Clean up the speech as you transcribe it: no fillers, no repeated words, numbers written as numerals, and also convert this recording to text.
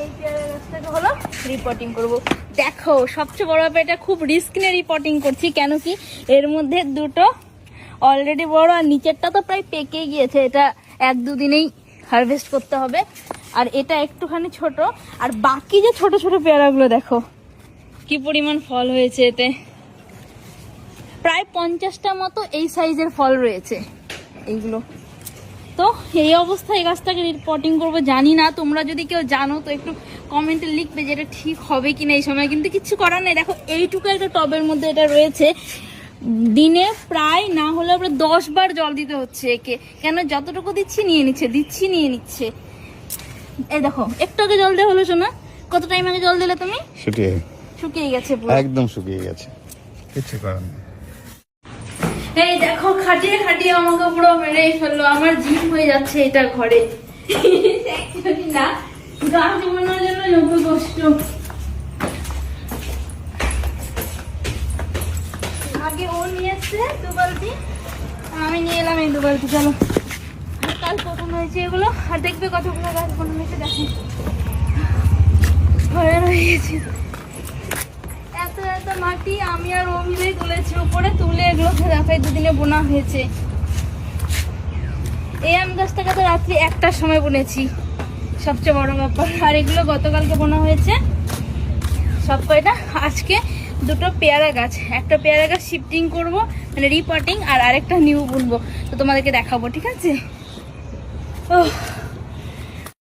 এই পেয়ারা গাছটাকে হলো রিপোর্টিং করব। দেখো সবচেয়ে বড় ব্যাপার, এটা খুব রিস্ক নিয়ে রিপোর্টিং করছি। কেন কি এর মধ্যে দুটো অলরেডি বড়, আর নিচেরটা তো প্রায় পেকে গিয়েছে, এটা 1-2 দিনেই হারভেস্ট করতে হবে। আর এটা একটুখানি ছোট, আর বাকি যে ছোট ছোট পেয়ারাগুলো দেখো কি পরিমাণ ফল হয়েছে। এতে প্রায় 50টা মতো এই সাইজের ফল রয়েছে এইগুলো। তো এই অবস্থায় এই গাছটাকে রিপোর্টিং করবো। জানি না, তোমরা যদি কেউ জানো তো একটু কমেন্টে লিখবে যে এটা ঠিক হবে কিনা এই সময়। কিন্তু কিছু করার নেই। দেখো এইটুকু একটা টবের মধ্যে এটা রয়েছে, দিনে প্রায় না হলে 10 বার জল দিতে হচ্ছে একে। কেন যতটুকু দিচ্ছি নিয়ে নিচ্ছে। এই দেখো একটু আগে জল দেওয়া হলো শোনা। কত টাইম আগে জল দিলে তুমি? শুকিয়ে গেছে পুরো, একদম শুকিয়ে গেছে, কিছু করার নেই। এই দেখো খাটিয়ে খাটিয়ে আমাকে পুরো মেরে ফেললো। আমার জিম হয়ে যাচ্ছে এটা ঘরে। না গাছ বানানোর জন্য যত কষ্ট। আগে ও নিয়ে এসছে 2 বালতি, আমি নিয়ে এলাম এই 2 বালতি। চলো কাল প্রথম হয়েছে এগুলো, আর দেখবে কতগুলো গাছ বানানো হয়েছে। দেখো হয়ে রয়েছে এত এত মাটি, আমি আর ও মিলেই তুলেছি। উপরে তুলে এগুলোকে দেখাই 2 দিনে বোনা হয়েছে। এই আম গাছটাকে তো রাত্রি 1টার সময় বুনেছি, সবচেয়ে বড় ব্যাপার। আর এগুলো গতকালকে বোনা হয়েছে সব কয়টা। আজকে 2টো পেয়ারা গাছ, একটা পেয়ারা গাছ শিফটিং করবো মানে রিপোর্টিং, আর আরেকটা নিউ বুনবো। তো তোমাদেরকে দেখাবো, ঠিক আছে?